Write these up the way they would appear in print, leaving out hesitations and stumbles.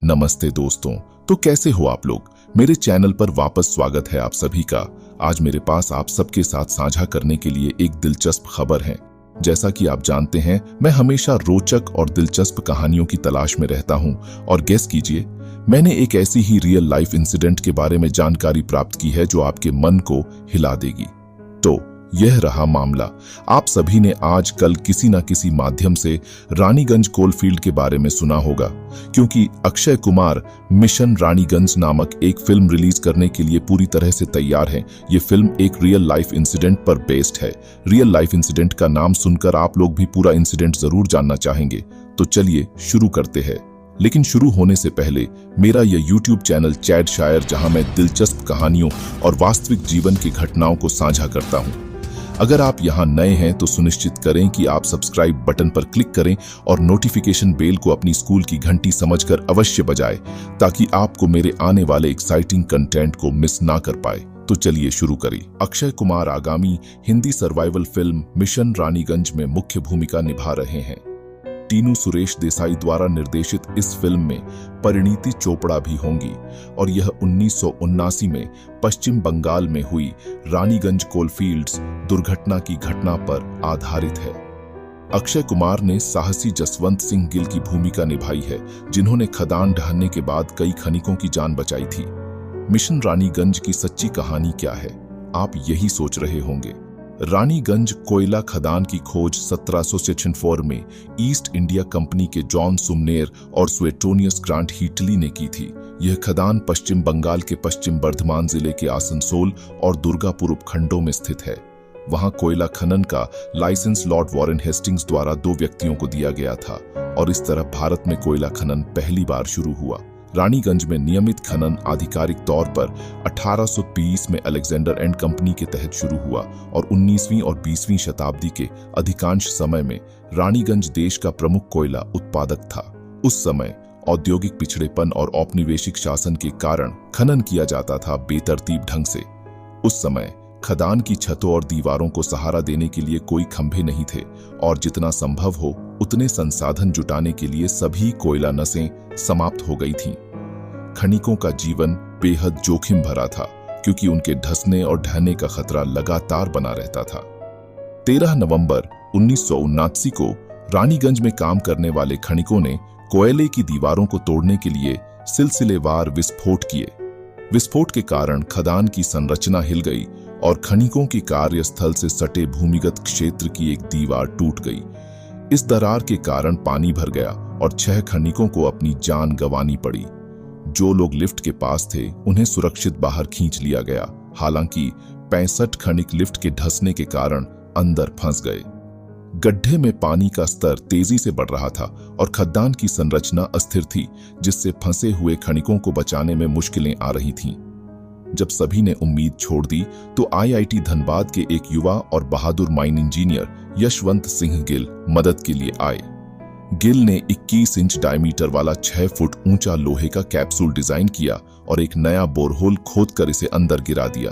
नमस्ते दोस्तों, तो कैसे हो आप लोग। मेरे चैनल पर वापस स्वागत है आप सभी का। आज मेरे पास आप सबके साथ साझा करने के लिए एक दिलचस्प खबर है। जैसा कि आप जानते हैं, मैं हमेशा रोचक और दिलचस्प कहानियों की तलाश में रहता हूं और गेस कीजिए, मैंने एक ऐसी ही रियल लाइफ इंसिडेंट के बारे में जानकारी प्राप्त की है जो आपके मन को हिला देगी। तो यह रहा मामला। आप सभी ने आज कल किसी न किसी माध्यम से रानीगंज कोलफील्ड के बारे में सुना होगा, क्योंकि अक्षय कुमार मिशन रानीगंज नामक एक फिल्म रिलीज करने के लिए पूरी तरह से तैयार हैं। ये फिल्म एक रियल लाइफ इंसिडेंट पर बेस्ड है। रियल लाइफ इंसिडेंट का नाम सुनकर आप लोग भी पूरा इंसिडेंट जरूर जानना चाहेंगे। तो चलिए शुरू करते हैं। लेकिन शुरू होने से पहले मेरा यह YouTube चैनल चैट शायर, जहां मैं दिलचस्प कहानियों और वास्तविक जीवन की घटनाओं को साझा करता हूं। अगर आप यहां नए हैं तो सुनिश्चित करें कि आप सब्सक्राइब बटन पर क्लिक करें और नोटिफिकेशन बेल को अपनी स्कूल की घंटी समझकर अवश्य बजाएं, ताकि आपको मेरे आने वाले एक्साइटिंग कंटेंट को मिस ना कर पाए। तो चलिए शुरू करें। अक्षय कुमार आगामी Hindi survival film mission Raniganj में मुख्य भूमिका निभा रहे हैं। टीनू सुरेश देसाई द्वारा निर्देशित इस फिल्म में परिणीति चोपड़ा भी होंगी और यह 1979 में पश्चिम बंगाल में हुई रानीगंज कोलफील्ड्स दुर्घटना की घटना पर आधारित है। अक्षय कुमार ने साहसी जसवंत सिंह गिल की भूमिका निभाई है, जिन्होंने खदान ढहने के बाद कई खनिकों की जान बचाई थी। मिशन रानीगंज की सच्ची कहानी क्या है, आप यही सोच रहे होंगे। रानीगंज कोयला खदान की खोज 1764 में ईस्ट इंडिया कंपनी के जॉन सुमनेर और सुएटोनियस ग्रांट हीटली ने की थी। यह खदान पश्चिम बंगाल के पश्चिम बर्धमान जिले के आसनसोल और दुर्गापुर उपखंडों में स्थित है। वहां कोयला खनन का लाइसेंस लॉर्ड वॉरेन हेस्टिंग्स द्वारा 2 व्यक्तियों को दिया गया था और इस तरह भारत में कोयला खनन पहली बार शुरू हुआ। रानीगंज में नियमित खनन आधिकारिक तौर पर 1820 में अलेक्जेंडर एंड कंपनी के तहत शुरू हुआ और 19वीं और 20वीं शताब्दी के अधिकांश समय में रानीगंज देश का प्रमुख कोयला उत्पादक था। उस समय औद्योगिक पिछड़ेपन और औपनिवेशिक शासन के कारण खनन किया जाता था बेतरतीब ढंग से। उस समय खदान की छतों और दीवारों को सहारा देने के लिए कोई खंभे नहीं थे और जितना संभव हो उतने संसाधन जुटाने के लिए सभी कोयला नसें समाप्त हो गई थीं। खनिकों का जीवन बेहद जोखिम भरा था, क्योंकि उनके धंसने और ढहने का खतरा लगातार बना रहता था। 13 नवंबर 1979 को रानीगंज में काम करने वाले खनिकों ने कोयले की दीवारों को तोड़ने के लिए सिलसिलेवार विस्फोट किए। विस्फोट के कारण खदान की संरचना हिल गई और खनिकों की कार्यस्थल से सटे भूमिगत क्षेत्र की एक दीवार टूट गई। इस दरार के कारण पानी भर गया और 6 खनिकों को अपनी जान गंवानी पड़ी। जो लोग लिफ्ट के पास थे उन्हें सुरक्षित बाहर खींच लिया गया। हालांकि 65 खनिक लिफ्ट के धंसने के कारण अंदर फंस गए। गड्ढे में पानी का स्तर तेजी से बढ़ रहा था और खदान की संरचना अस्थिर थी, जिससे फंसे हुए खनिकों को बचाने में मुश्किलें आ रही थीं। जब सभी ने उम्मीद छोड़ दी तो IIT धनबाद के एक युवा और बहादुर माइन इंजीनियर यशवंत सिंह गिल मदद के लिए आए। गिल ने 21 इंच डायमीटर वाला 6 फुट ऊंचा लोहे का कैप्सूल डिजाइन किया और एक नया बोरहोल खोदकर इसे अंदर गिरा दिया।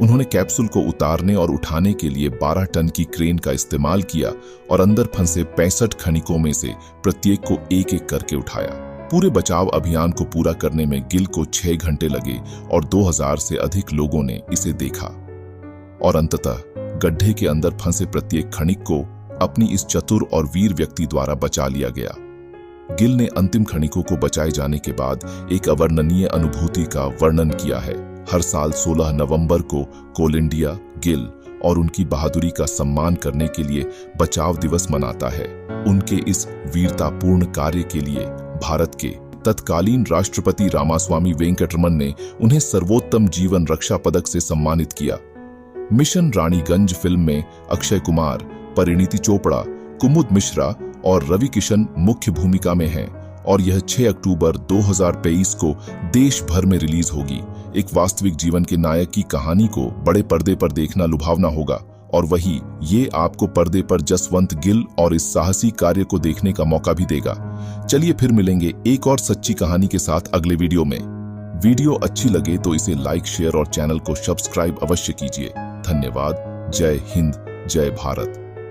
उन्होंने कैप्सूल को उतारने और उठाने के लिए 12 टन की क्रेन का इस्तेमाल किया और अंदर फंसे 65 खनिकों में से प्रत्येक को एक-एक करके उठाया। पूरे बचाव अभियान को पूरा करने में गिल को 6 घंटे लगे और 2000 से अधिक लोगों ने इसे देखा और अंततः गड्ढे के अंदर फंसे प्रत्येक खनिक को अपनी इस चतुर और वीर व्यक्ति द्वारा बचा लिया गया। गिल ने अंतिम खनिकों को बचाए जाने के बाद एक अवर्णनीय अनुभूति का वर्णन किया है। हर साल 16 नवंबर को कोल इंडिया गिल और उनकी बहादुरी का सम्मान करने के लिए बचाव दिवस मनाता है। उनके इस वीरतापूर्ण कार्य के लिए भारत के तत्कालीन राष्ट्रपति रामास्वामी वेंकटरमन ने उन्हें सर्वोत्तम जीवन रक्षा पदक से सम्मानित किया। मिशन रानीगंज फिल्म में अक्षय कुमार, परिणीति चोपड़ा, कुमुद मिश्रा और रवि किशन मुख्य भूमिका में हैं और यह 6 अक्टूबर 2023 को देश भर में रिलीज होगी। एक वास्तविक जीवन के नायक की कहानी को बड़े पर्दे पर देखना लुभावना होगा और वही ये आपको पर्दे पर जसवंत गिल और इस साहसी कार्य को देखने का मौका भी देगा। चलिए फिर मिलेंगे एक और सच्ची कहानी के साथ अगले वीडियो में। वीडियो अच्छी लगे तो इसे लाइक, शेयर और चैनल को सब्सक्राइब अवश्य कीजिए। धन्यवाद। जय हिंद, जय भारत।